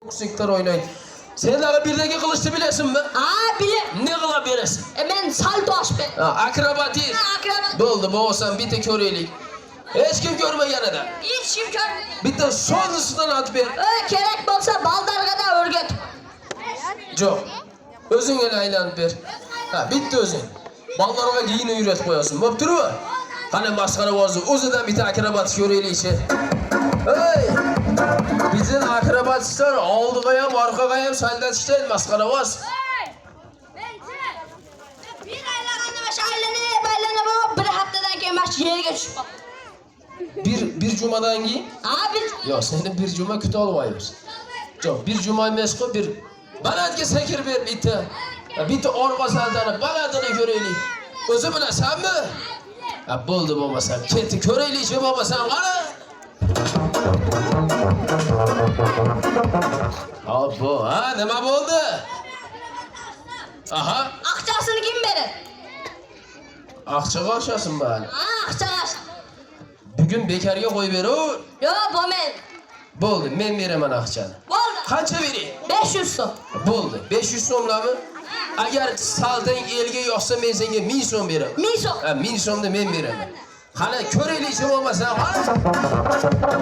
Musiklar oynayın. Sen daha birdeki kılıçlı bilesin mi? Aa bilim. Ne kılıp veresin? Ben salto aç ben. Akrobatik. Akrobat. Buldu bu olsan bir tek köreylik. Hiç kim görme yanında. Hiç kim görmedi. Bir de sonrasından at ver. Gerek bolsa baldargada örgüt. Yok. Özün ele aylanıp ver. Bitti özün. Ballarına giyin üret koyasın. Bop duru mu? Hani maskara vazı. Özüden bir tane akrobat köreylik işi. Hey! Bizim akrobatçılar aldı kayam, arka kayam, saldat işte maskara vaz. Bir aylarında baş aylana bu bir haftadan keyin baş yerge düşüp. Bir cumadan giyin. Abi. Yok senin bir cuma kötü olmayız. Yok bir cuma mesko bir baladki sekir ver bitti. Bitti orma saldanı baladını köreylik. Özü bile sen mi? Buldu baba sen. Keti köreylik baba sen kara. Bu nima bo'ldi? Aha. Akçasını kim verir? Akçaga aşasın bari. Akçalar. Bugün bekarga koy ver o. Yo bu men. Bo'ldi, men beraman akçani. Bo'ldi. Qancha berayım? 500 so'm. Bo'ldi. 500 so'mlarmi? Agar saldan elga yoqsa men senga 1000 so'm beraman. 1000 so'm. 1000 so'mni men beraman. Qani ko'raylikchi bo'lmasa, qani.